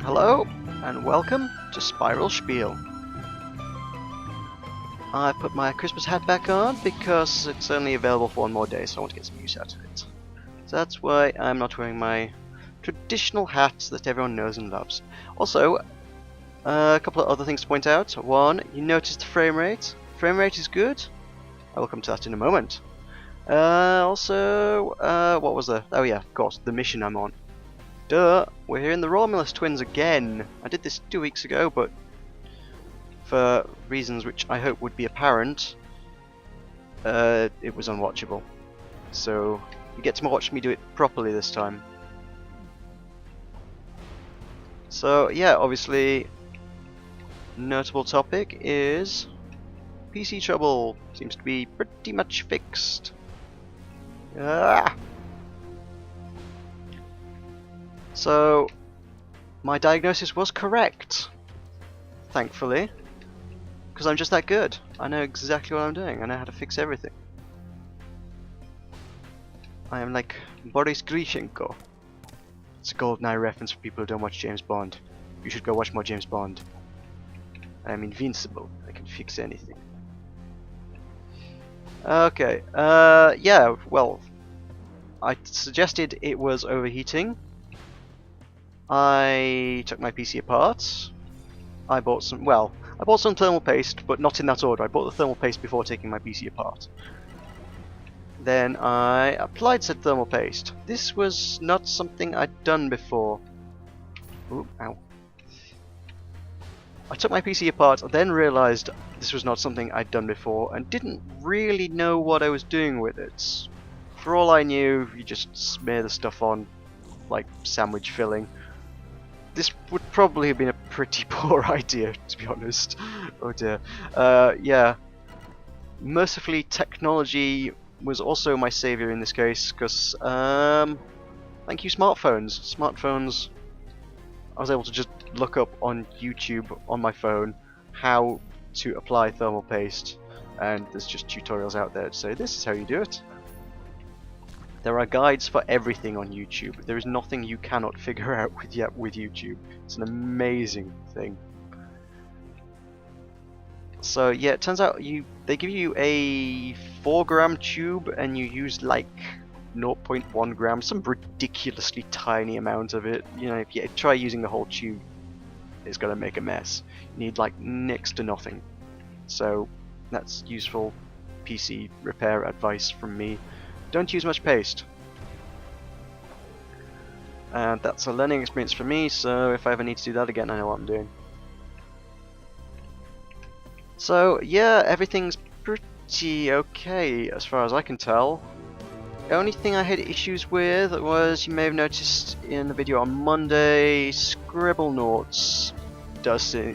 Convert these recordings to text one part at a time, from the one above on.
Hello, and welcome to Spiel. I put my Christmas hat back on because it's only available for one more day, so I want to get some use out of it. So that's why I'm not wearing my traditional hat that everyone knows and loves. Also, a couple of other things to point out. One, you noticed the frame rate. Frame rate is good. I will come to that in a moment. Also, what was there? Oh yeah, of course, the mission I'm on. Duh, we're here in the Romulus twins again. I did this 2 weeks ago, but for reasons which I hope would be apparent, it was unwatchable. So you get to watch me do it properly this time. So yeah, obviously, notable topic is PC trouble. Seems to be pretty much fixed. Ah! So my diagnosis was correct, thankfully, because I'm just that good. I know exactly what I'm doing. I know how to fix everything. I am like Boris Grishenko. It's a GoldenEye reference for people who don't watch James Bond. You should go watch more James Bond. I am invincible. I can fix anything. Okay. Yeah. Well, I suggested it was overheating. I took my PC apart. I bought some thermal paste, but not in that order. I bought the thermal paste before taking my PC apart. Then I applied said thermal paste. This was not something I'd done before. Ooh, ow. I took my PC apart, then realised this was not something I'd done before, and didn't really know what I was doing with it. For all I knew, you just smear the stuff on like sandwich filling. This would probably have been a pretty poor idea, to be honest. Oh dear. Yeah. Mercifully, technology was also my savior in this case, because thank you smartphones. Smartphones, I was able to just look up on YouTube on my phone how to apply thermal paste, and there's just tutorials out there to say this is how you do it. There are guides for everything on YouTube. There is nothing you cannot figure out with YouTube. It's an amazing thing. So yeah, it turns out they give you a 4-gram tube and you use like 0.1 gram, some ridiculously tiny amount of it. You know, if you try using the whole tube, it's gonna make a mess. You need like next to nothing. So that's useful PC repair advice from me. Don't use much paste. And that's a learning experience for me, so if I ever need to do that again, I know what I'm doing. So yeah, everything's pretty okay as far as I can tell. The only thing I had issues with was, you may have noticed in the video on Monday, Scribblenauts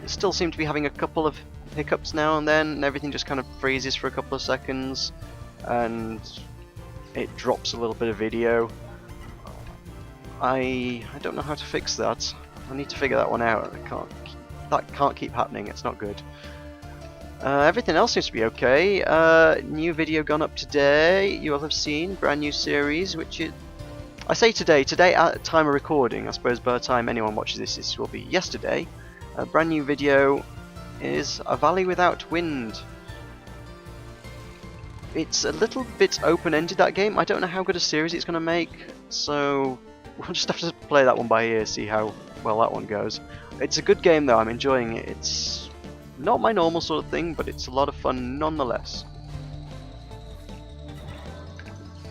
still seem to be having a couple of hiccups now and then, and everything just kind of freezes for a couple of seconds, and it drops a little bit of video. I don't know how to fix that. I need to figure that one out. That can't keep happening. It's not good. Everything else seems to be okay. New video gone up today. You all have seen brand new series, which is, I say today at time of recording. I suppose by the time anyone watches this will be yesterday. A brand new video is A Valley Without Wind. It's a little bit open-ended, that game. I don't know how good a series it's going to make, so we'll just have to play that one by ear, see how well that one goes. It's a good game though, I'm enjoying it. It's not my normal sort of thing, but it's a lot of fun nonetheless.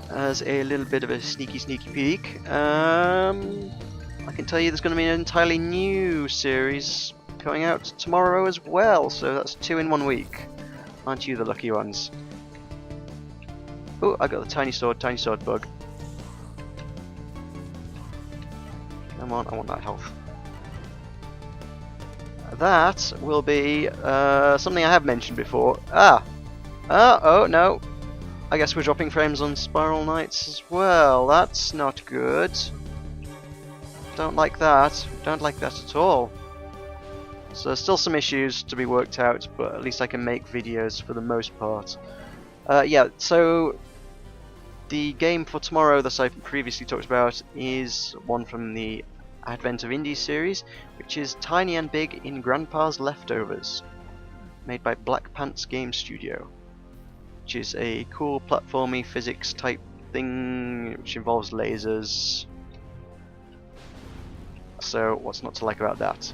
As a little bit of a sneaky peek, I can tell you there's going to be an entirely new series coming out tomorrow as well, so that's 2 in 1 week. Aren't you the lucky ones? Oh, I got the tiny sword bug. Come on, I want that health. That will be something I have mentioned before. Oh no. I guess we're dropping frames on Spiral Nights as well. That's not good. Don't like that. Don't like that at all. So there's still some issues to be worked out, but at least I can make videos for the most part. Yeah, so the game for tomorrow that I previously talked about is one from the Advent of Indie series, which is Tiny and Big in Grandpa's Leftovers, made by Black Pants Game Studio, which is a cool platformy physics type thing which involves lasers. So what's not to like about that?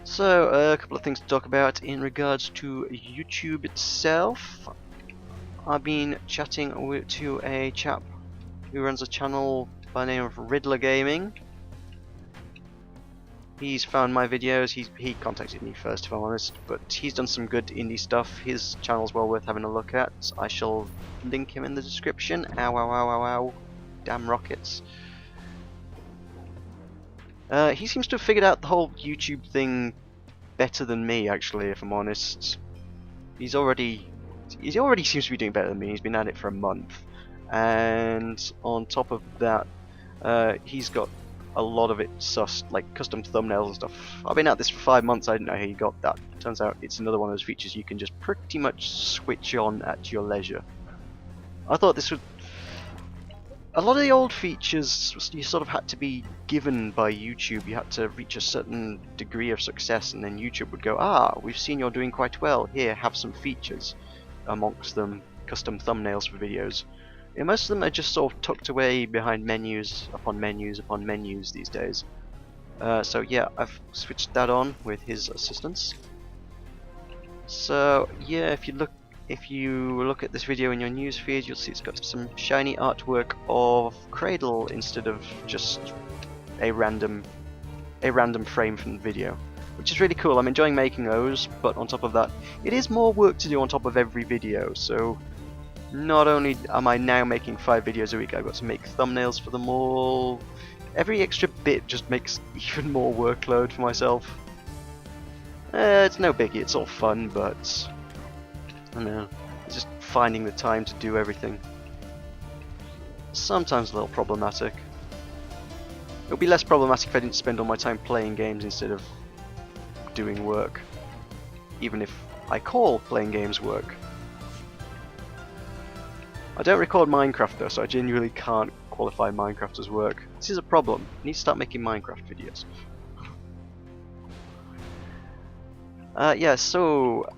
So a couple of things to talk about in regards to YouTube itself. I've been chatting to a chap who runs a channel by the name of Riddler Gaming. He's found my videos. He contacted me first, if I'm honest, but he's done some good indie stuff. His channel's well worth having a look at. I shall link him in the description. Ow, ow, ow, ow, ow. Damn rockets. He seems to have figured out the whole YouTube thing better than me, actually, if I'm honest. He already seems to be doing better than me. He's been at it for a month, and on top of that, he's got a lot of it sussed, like custom thumbnails and stuff. I've been at this for 5 months. I didn't know how he got that. Turns out it's another one of those features you can just pretty much switch on at your leisure. I thought this would... A lot of the old features you sort of had to be given by YouTube. You had to reach a certain degree of success and then YouTube would go, ah, we've seen you're doing quite well, here, have some features. Amongst them, custom thumbnails for videos. Yeah, most of them are just sort of tucked away behind menus upon menus upon menus these days. So yeah, I've switched that on with his assistance. So yeah, if you look at this video in your newsfeed, you'll see it's got some shiny artwork of Cradle instead of just a random frame from the video, which is really cool. I'm enjoying making those, but on top of that, it is more work to do on top of every video. So not only am I now making 5 videos a week, I've got to make thumbnails for them all. Every extra bit just makes even more workload for myself. It's no biggie, it's all fun, but I don't know, it's just finding the time to do everything. Sometimes a little problematic. It would be less problematic if I didn't spend all my time playing games instead of doing work. Even if I call playing games work. I don't record Minecraft though, so I genuinely can't qualify Minecraft as work. This is a problem. I need to start making Minecraft videos. Yeah, so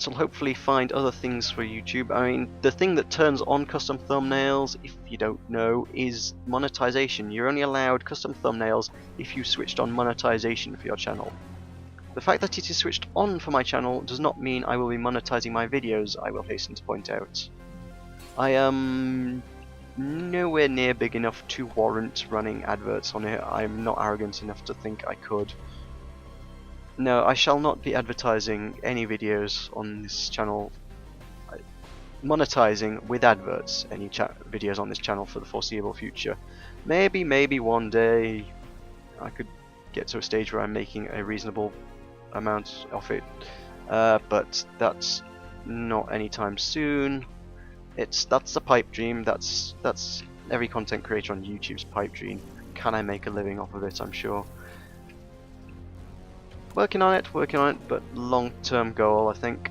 I'll hopefully find other things for YouTube. I mean, the thing that turns on custom thumbnails, if you don't know, is monetization. You're only allowed custom thumbnails if you switched on monetization for your channel. The fact that it is switched on for my channel does not mean I will be monetizing my videos, I will hasten to point out. I am nowhere near big enough to warrant running adverts on it. I'm not arrogant enough to think I could. No, I shall not be advertising any videos on this channel, monetizing with adverts any videos on this channel for the foreseeable future. Maybe one day I could get to a stage where I'm making a reasonable amount of it, but that's not anytime soon. That's the pipe dream. That's every content creator on YouTube's pipe dream. Can I make a living off of it? I'm sure. Working on it, but long-term goal, I think.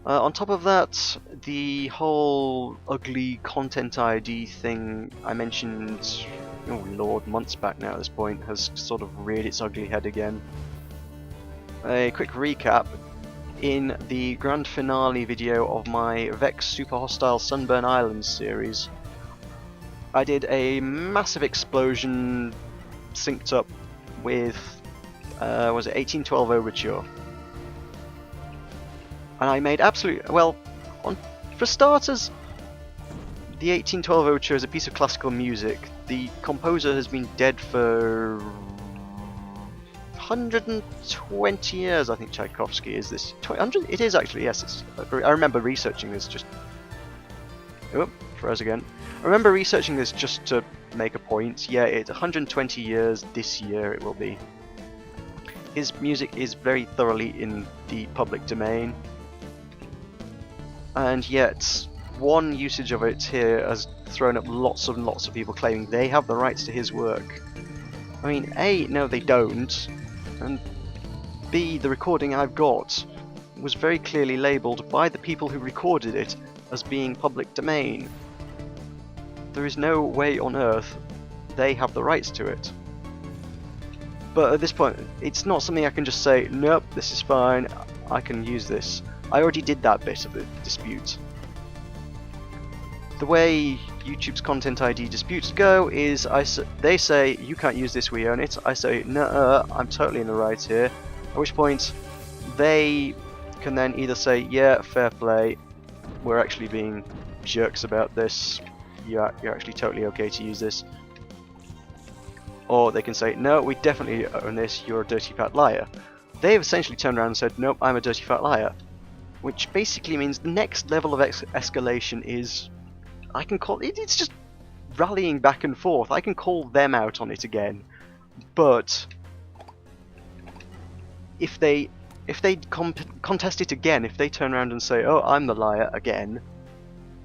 On top of that, the whole ugly content ID thing I mentioned, oh lord, months back now at this point, has sort of reared its ugly head again. A quick recap: in the grand finale video of my Vex Super Hostile Sunburn Islands series, I did a massive explosion synced up with, was it 1812 Overture? And I made for starters, the 1812 Overture is a piece of classical music. The composer has been dead for 120 years, I think Tchaikovsky is this. 100? It is actually, yes. I remember researching this just... Oh, froze again. I remember researching this just to make a point. Yeah, it's 120 years this year it will be. His music is very thoroughly in the public domain, and yet one usage of it here has thrown up lots and lots of people claiming they have the rights to his work. I mean, A, no they don't, and B, the recording I've got was very clearly labelled by the people who recorded it as being public domain. There is no way on earth they have the rights to it. But at this point, it's not something I can just say, nope, this is fine, I can use this. I already did that bit of the dispute. The way YouTube's Content ID disputes go is they say, you can't use this, we own it. I say, no, I'm totally in the right here. At which point, they can then either say, yeah, fair play, we're actually being jerks about this, you're actually totally okay to use this. Or they can say, no, we definitely own this, you're a dirty fat liar. They've essentially turned around and said, nope, I'm a dirty fat liar. Which basically means the next level of escalation is, I can call it, it's just rallying back and forth. I can call them out on it again. But if they contest it again, if they turn around and say, oh, I'm the liar again,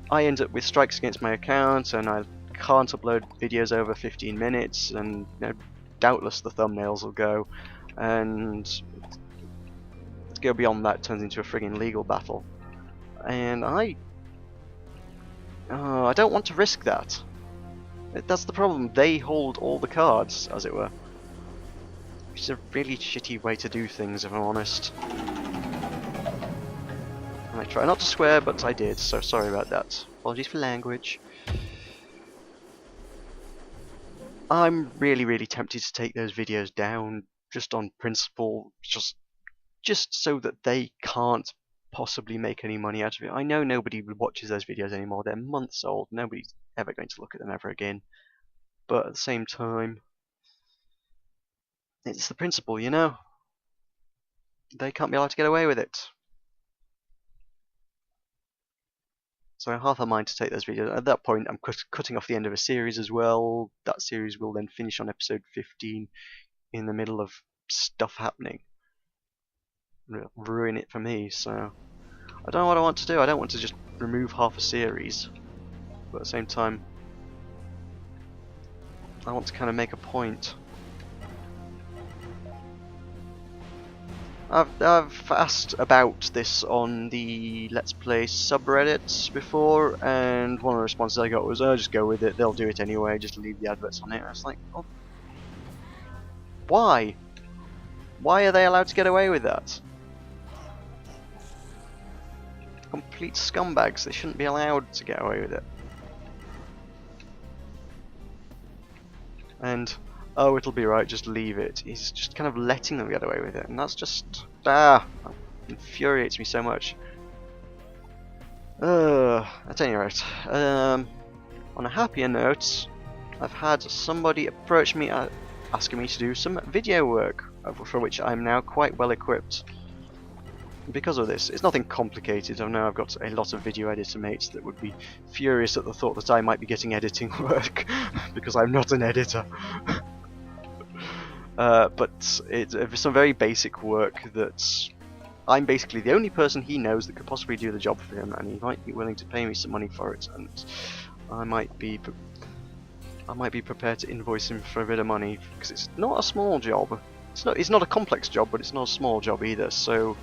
I end up with strikes against my account, and I can't upload videos over 15 minutes, and doubtless the thumbnails will go, and to go beyond that turns into a friggin' legal battle. And I don't want to risk that. That's the problem, they hold all the cards, as it were. Which is a really shitty way to do things, if I'm honest. And I try not to swear, but I did, so sorry about that. Apologies for language. I'm really tempted to take those videos down, just on principle, just so that they can't possibly make any money out of it. I know nobody watches those videos anymore, they're months old, nobody's ever going to look at them ever again. But at the same time, it's the principle, you know? They can't be allowed to get away with it. So I half a mind to take those videos. At that point, I'm cutting off the end of a series as well. That series will then finish on episode 15 in the middle of stuff happening. Ruin it for me, so I don't know what I want to do. I don't want to just remove half a series, but at the same time, I want to kind of make a point. I've asked about this on the Let's Play subreddit before, and one of the responses I got was, oh, just go with it, they'll do it anyway, just leave the adverts on it. I was like, oh, why? Why are they allowed to get away with that? Complete scumbags, they shouldn't be allowed to get away with it. And oh, it'll be right, just leave it. He's just kind of letting them get away with it, and that's just it infuriates me so much. At any rate, on a happier note, I've had somebody approach me asking me to do some video work, for which I'm now quite well equipped. Because of this, it's nothing complicated. I know I've got a lot of video editor mates that would be furious at the thought that I might be getting editing work because I'm not an editor. But it's some very basic work that I'm basically the only person he knows that could possibly do the job for him, and he might be willing to pay me some money for it, and I might be prepared to invoice him for a bit of money, because it's not a small job. It's not a complex job, but it's not a small job either. So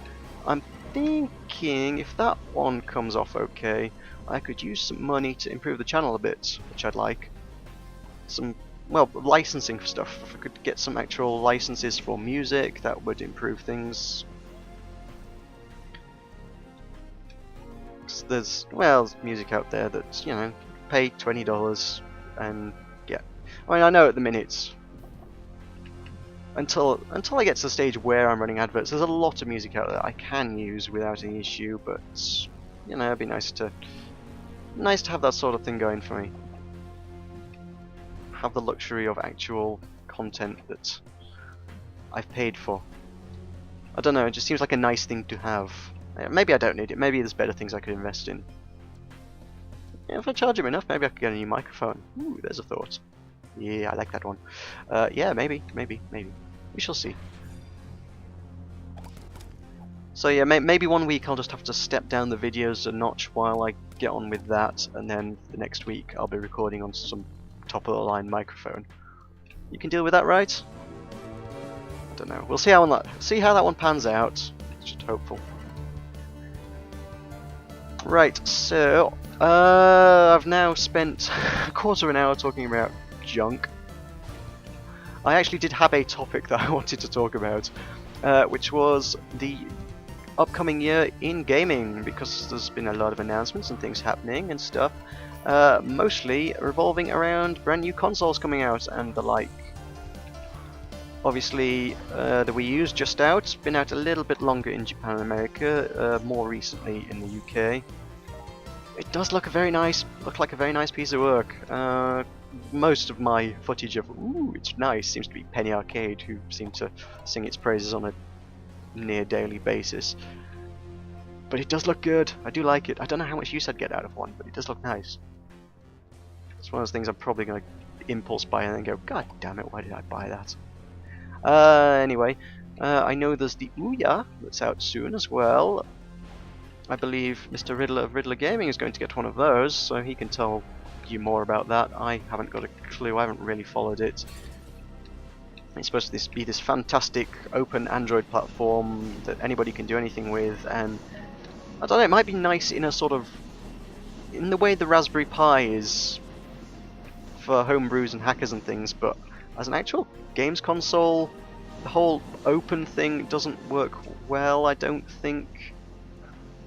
I'm thinking if that one comes off okay, I could use some money to improve the channel a bit, which I'd like. Some, well, licensing for stuff. If I could get some actual licenses for music, that would improve things. There's, well, music out there that's, you know, pay $20 and get. I mean, I know at the minute, until I get to the stage where I'm running adverts, there's a lot of music out there I can use without any issue, but you know, it'd be nice to have that sort of thing going for me. Have the luxury of actual content that I've paid for. I don't know, it just seems like a nice thing to have. Maybe I don't need it, maybe there's better things I could invest in. Yeah, if I charge him enough, maybe I could get a new microphone. Ooh, there's a thought. Yeah, I like that one. Yeah, maybe. We shall see. So yeah, maybe one week I'll just have to step down the videos a notch while I get on with that, and then the next week I'll be recording on some top-of-the-line microphone. You can deal with that, right? I don't know. We'll see how that one pans out. Just hopeful. Right, so I've now spent a quarter of an hour talking about junk. I actually did have a topic that I wanted to talk about, which was the upcoming year in gaming, because there's been a lot of announcements and things happening and stuff, mostly revolving around brand new consoles coming out and the like. Obviously, the Wii U's just out, been out a little bit longer in Japan and America, more recently in the UK. It does look like a very nice piece of work. Most of my footage of "ooh, it's nice" seems to be Penny Arcade, who seem to sing its praises on a near daily basis. But it does look good. I do like it. I don't know how much use I'd get out of one, but it does look nice. It's one of those things I'm probably going to impulse buy and then go, God damn it, why did I buy that? Anyway, I know there's the Ouya that's out soon as well. I believe Mr. Riddler of Riddler Gaming is going to get one of those, so he can tell you more about that. I haven't got a clue. I haven't really followed it. It's supposed to be this fantastic open Android platform that anybody can do anything with, and I don't know, it might be nice in a sort of, in the way the Raspberry Pi is for homebrews and hackers and things, but as an actual games console, the whole open thing doesn't work well, I don't think.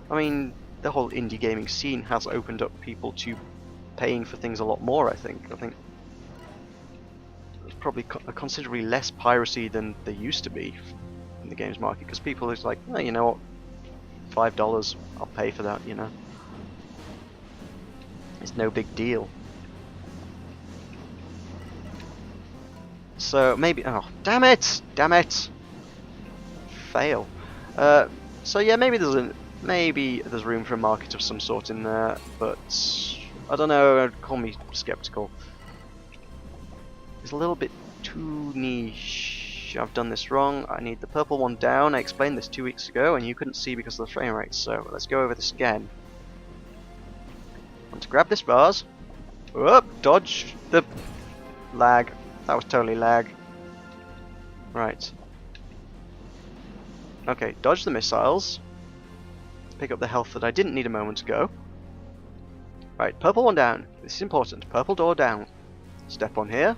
I mean, the whole indie gaming scene has opened up people to paying for things a lot more, I think. I think there's probably considerably less piracy than there used to be in the games market, because people are just like, oh, you know what, $5, I'll pay for that, you know. It's no big deal. So maybe, oh, damn it! Fail. So yeah, maybe there's room for a market of some sort in there, but I don't know, call me skeptical. It's a little bit too niche. I've done this wrong. I need the purple one down. I explained this 2 weeks ago and you couldn't see because of the frame rate, so let's go over this again. I want to grab this vase. Whoop, dodge the lag. That was totally lag. Right. Okay, dodge the missiles. Pick up the health that I didn't need a moment ago. Right, purple one down. This is important. Purple door down. Step on here.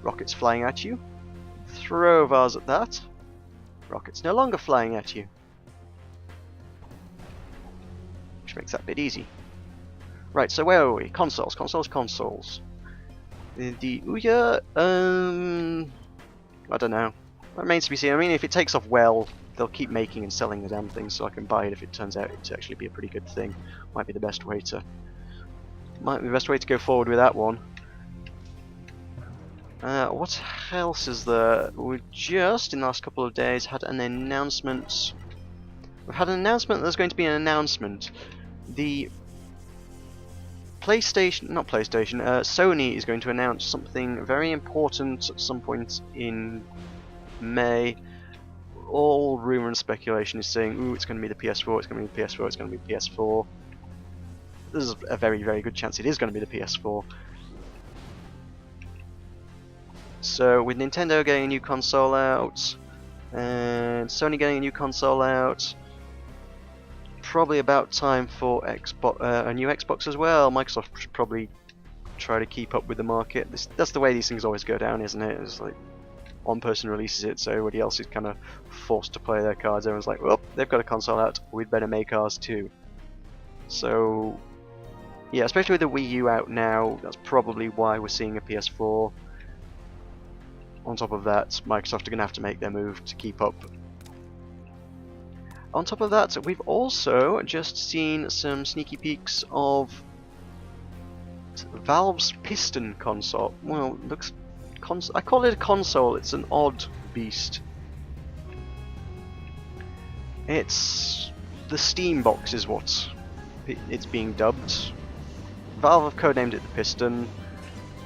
Rockets flying at you. Throw a vase at that. Rockets no longer flying at you. Which makes that a bit easy. Right, so where are we? Consoles. The Ouya, I don't know. That remains to be seen. I mean, if it takes off well, they'll keep making and selling the damn thing, so I can buy it if it turns out to actually be a pretty good thing. Might be the best way to go forward with that one. What else is there? We just in the last couple of days had an announcement. We've had an announcement that there's going to be an announcement. The Sony is going to announce something very important at some point in May. All rumour and speculation is saying, ooh, it's going to be the PS4, it's going to be the PS4, it's going to be the PS4. There's a very, very good chance it is going to be the PS4. So with Nintendo getting a new console out, and Sony getting a new console out, probably about time for a new Xbox as well. Microsoft should probably try to keep up with the market. That's the way these things always go down, isn't it? It's like one person releases it, so everybody else is kind of forced to play their cards. Everyone's like, well, they've got a console out, we'd better make ours too. So yeah, especially with the Wii U out now, that's probably why we're seeing a PS4. On top of that, Microsoft are going to have to make their move to keep up. On top of that, we've also just seen some sneaky peeks of Valve's Piston console. Well, I call it a console, it's an odd beast. It's the Steam box is what it's being dubbed. Valve have codenamed it the Piston.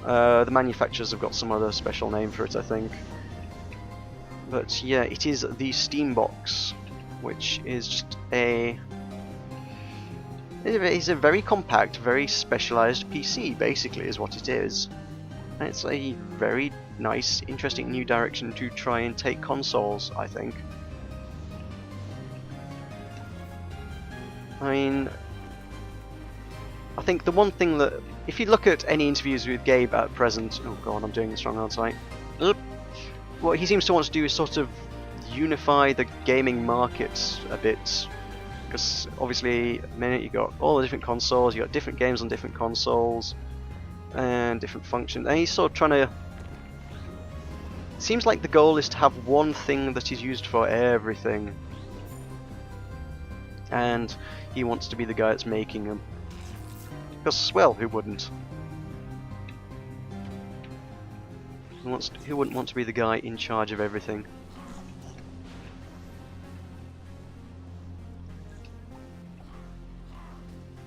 The manufacturers have got some other special name for it, I think. But yeah, it is the Steam box, which is just it's a very compact, very specialized PC, basically, is what it is. And it's a very nice, interesting new direction to try and take consoles, I think. I mean, I think the one thing that, if you look at any interviews with Gabe at present, oh god, I'm doing this wrong, aren't I? What he seems to want to do is sort of unify the gaming markets a bit, because obviously at the minute you got all the different consoles, you got different games on different consoles, and different functions, and he's sort of trying to. Seems like the goal is to have one thing that is used for everything, and he wants to be the guy that's making them. Because, well, who wouldn't? Who wouldn't want to be the guy in charge of everything?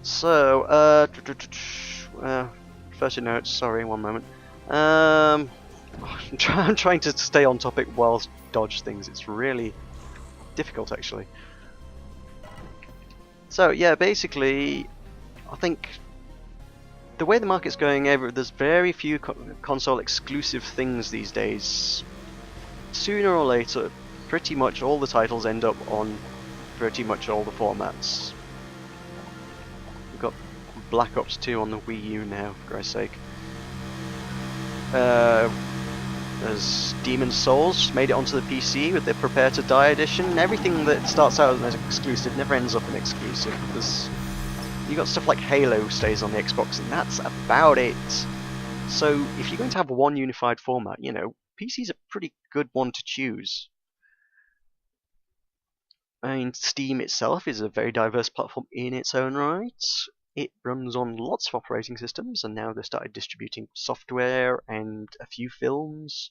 So, first notes. Sorry, one moment. I'm trying to stay on topic whilst dodge things. It's really difficult, actually. So yeah, basically, I think the way the market's going, there's very few console exclusive things these days. Sooner or later, pretty much all the titles end up on pretty much all the formats. We've got Black Ops 2 on the Wii U now, for Christ's sake. There's Demon's Souls, made it onto the PC with the Prepare to Die edition. Everything that starts out as an exclusive never ends up an exclusive. You got stuff like Halo stays on the Xbox, and that's about it. So if you're going to have one unified format, you know, PC's a pretty good one to choose. I mean, Steam itself is a very diverse platform in its own right. It runs on lots of operating systems, and now they've started distributing software and a few films.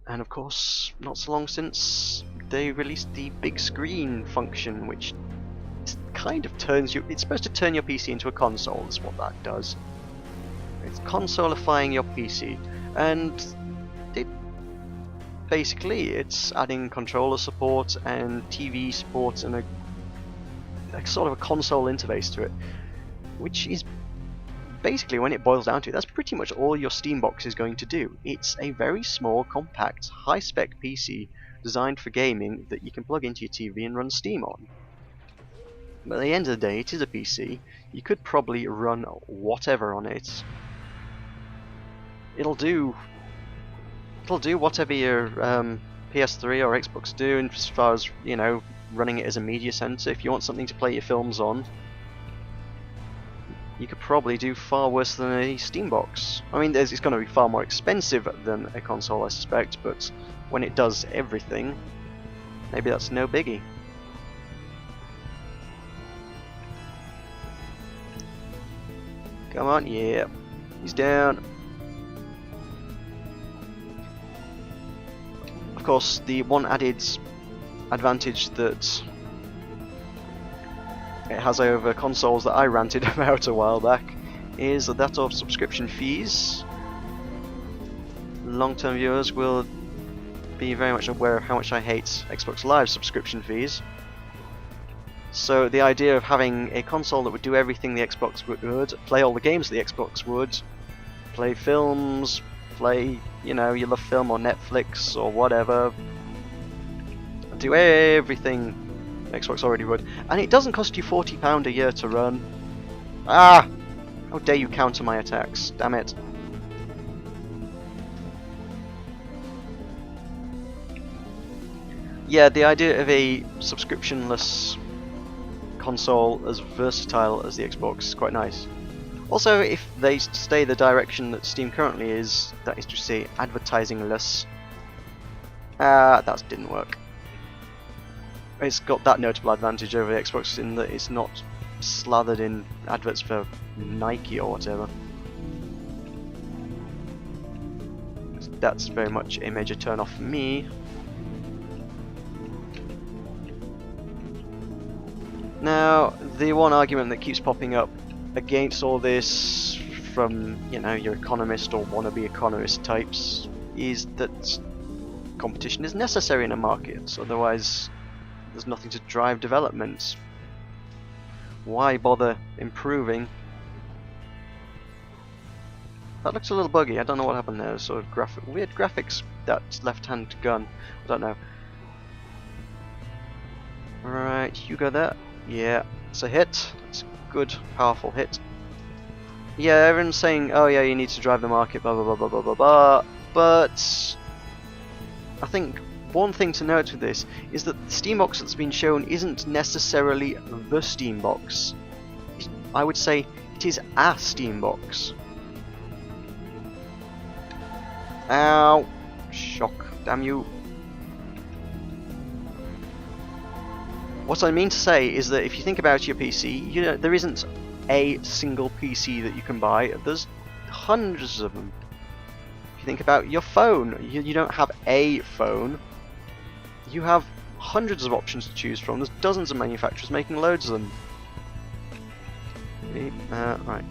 And of course, not so long since, they released the big screen function, which kind of turns you. It's supposed to turn your PC into a console, is what that does. It's consoleifying your PC, and basically it's adding controller support and TV support and a sort of a console interface to it, which is basically, when it boils down to it, that's pretty much all your Steam box is going to do. It's a very small, compact, high-spec PC designed for gaming that you can plug into your TV and run Steam on. But at the end of the day, it is a PC. You could probably run whatever on it. It'll do whatever your PS3 or Xbox do, as far as, you know, running it as a media center. If you want something to play your films on, you could probably do far worse than a Steam box. I mean, it's going to be far more expensive than a console, I suspect, but when it does everything, maybe that's no biggie. Come on, yeah. He's down. Of course, the one added advantage that it has over consoles that I ranted about a while back is that of subscription fees. Long-term viewers will be very much aware of how much I hate Xbox Live subscription fees. So the idea of having a console that would do everything the Xbox would, play all the games the Xbox would, play films, play, you know, you love film or Netflix or whatever, do everything Xbox already would, and it doesn't cost you £40 a year to run. Ah! How dare you counter my attacks, damn it. Yeah, the idea of a subscriptionless console as versatile as the Xbox is quite nice. Also, if they stay the direction that Steam currently is, that is to say advertising-less, that didn't work. It's got that notable advantage over the Xbox in that it's not slathered in adverts for Nike or whatever. That's very much a major turn off for me. Now, the one argument that keeps popping up against all this from, you know, your economist or wannabe economist types is that competition is necessary in a market, otherwise there's nothing to drive development. Why bother improving? That looks a little buggy. I don't know what happened there. Sort of weird graphics. That left-hand gun. I don't know. Right, you got that? Yeah. That's a hit. That's a good, powerful hit. Yeah, everyone's saying, oh yeah, you need to drive the market, blah blah blah blah blah blah blah. But I think one thing to note with this is that the Steambox that's been shown isn't necessarily the Steambox. I would say it is a Steambox. Ow! Shock, damn you. What I mean to say is that if you think about your PC, you know, there isn't a single PC that you can buy, there's hundreds of them. If you think about your phone, you don't have a phone, you have hundreds of options to choose from. There's dozens of manufacturers making loads of them. Right.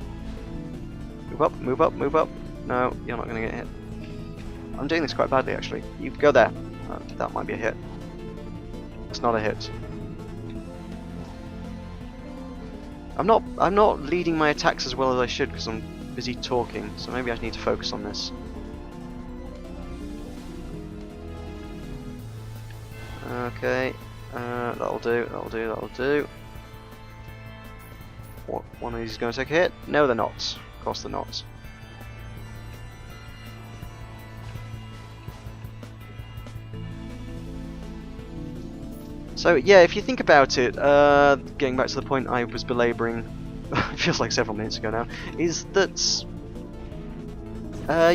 Move up, move up, move up. No, you're not going to get hit. I'm doing this quite badly actually. You go there. That might be a hit. It's not a hit. I'm not leading my attacks as well as I should because I'm busy talking, so maybe I need to focus on this. Okay, that'll do, that'll do, that'll do. What, one of these is going to take a hit? No, they're not. Of course they're not. So yeah, if you think about it, getting back to the point I was belabouring, it feels like several minutes ago now, is that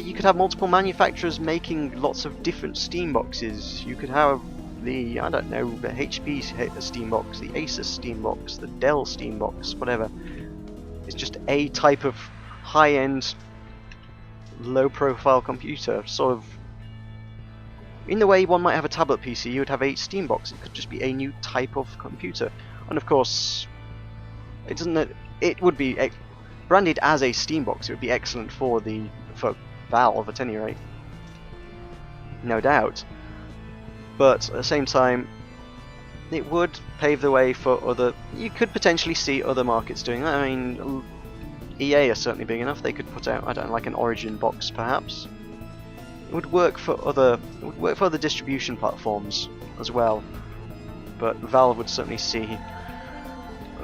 you could have multiple manufacturers making lots of different Steam boxes. You could have the, I don't know, the HP Steam box, the Asus Steam box, the Dell Steam box, whatever. It's just a type of high-end, low-profile computer, sort of. In the way one might have a tablet PC, you would have a Steam box. It could just be a new type of computer, and of course, it doesn't. It would be branded as a Steam box. It would be excellent for Valve at any rate, no doubt. But at the same time, it would pave the way for other. You could potentially see other markets doing that. I mean, EA are certainly big enough. They could put out, I don't know, like an Origin box, perhaps. It would work for other. It would work for other distribution platforms as well. But Valve would certainly see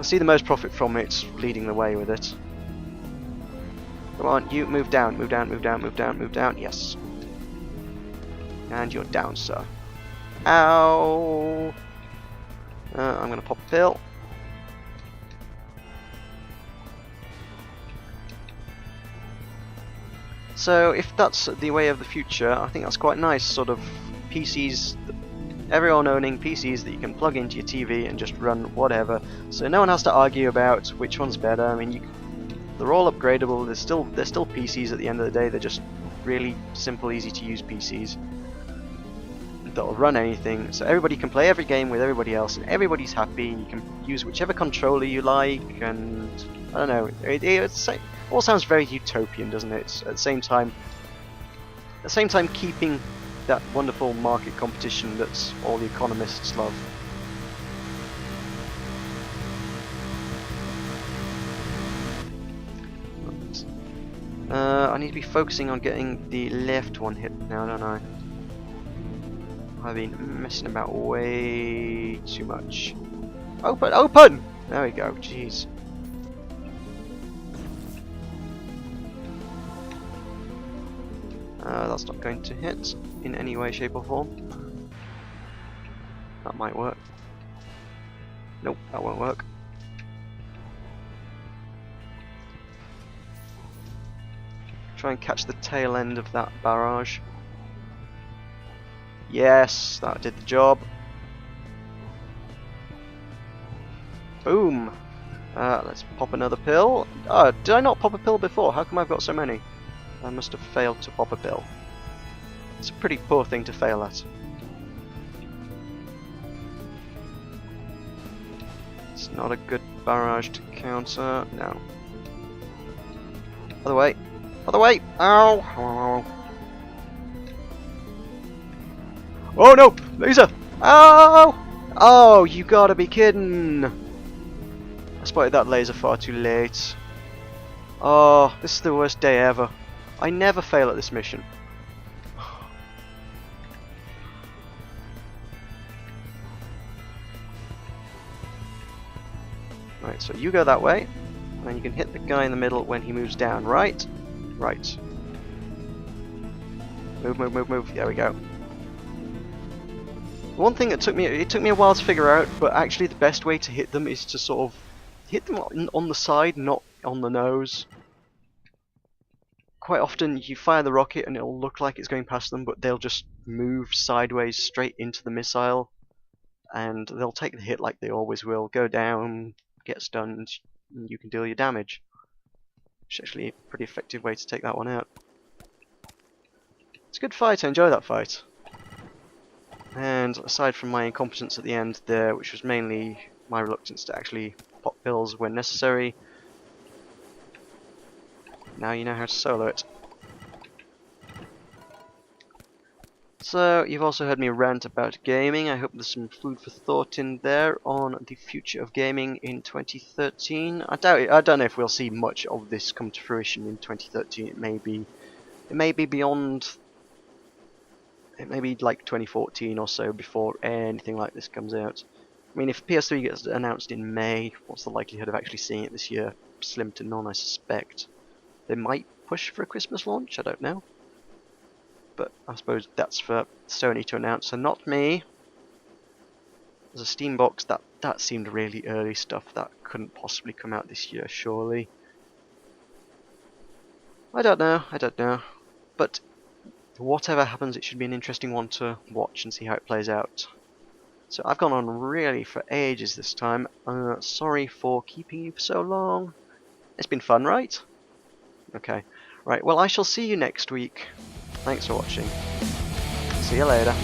the most profit from it, leading the way with it. Come on, you move down, move down, move down, move down, move down. Yes. And you're down, sir. Ow! I'm gonna pop a pill. So if that's the way of the future, I think that's quite nice. Sort of PCs, everyone owning PCs that you can plug into your TV and just run whatever. So no one has to argue about which one's better. I mean, they're all upgradable. They're still PCs at the end of the day. They're just really simple, easy to use PCs that'll run anything. So everybody can play every game with everybody else, and everybody's happy. You can use whichever controller you like, and I don't know. It all sounds very utopian, doesn't it? At the same time, keeping that wonderful market competition that all the economists love. I need to be focusing on getting the left one hit now, don't I? I've been messing about way too much. Open! Open! There we go, jeez. That's not going to hit in any way, shape or form. That might work. Nope, that won't work. Try and catch the tail end of that barrage. Yes, that did the job. Boom! Let's pop another pill. Oh, did I not pop a pill before? How come I've got so many? I must have failed to pop a pill. It's a pretty poor thing to fail at. It's not a good barrage to counter. No. Other way. Other way! Ow! Ow. Oh no! Laser! Ow! Oh, you gotta be kidding! I spotted that laser far too late. Oh, this is the worst day ever. I never fail at this mission. Right, Right, so you go that way, and then you can hit the guy in the middle when he moves down, right? Right. Move, move, move, move. There we go. One thing that took me a while to figure out, but actually the best way to hit them is to sort of hit them on the side, not on the nose. Quite often you fire the rocket and it'll look like it's going past them, but they'll just move sideways straight into the missile, and they'll take the hit like they always will, go down, get stunned, and you can deal your damage. Which is actually a pretty effective way to take that one out. It's a good fight, I enjoy that fight. And aside from my incompetence at the end there, which was mainly my reluctance to actually pop pills when necessary, now you know how to solo it. So, you've also heard me rant about gaming. I hope there's some food for thought in there on the future of gaming in 2013. I doubt it. I don't know if we'll see much of this come to fruition in 2013. It may be beyond. It may be like 2014 or so before anything like this comes out. I mean, if PS3 gets announced in May, what's the likelihood of actually seeing it this year? Slim to none, I suspect. They might push for a Christmas launch, I don't know. But I suppose that's for Sony to announce, and not me. There's a Steam box, that seemed really early stuff. That couldn't possibly come out this year, surely. I don't know. But whatever happens, it should be an interesting one to watch and see how it plays out. So I've gone on really for ages this time. Sorry for keeping you for so long. It's been fun, right? Okay. Right, well, I shall see you next week. Thanks for watching. See you later.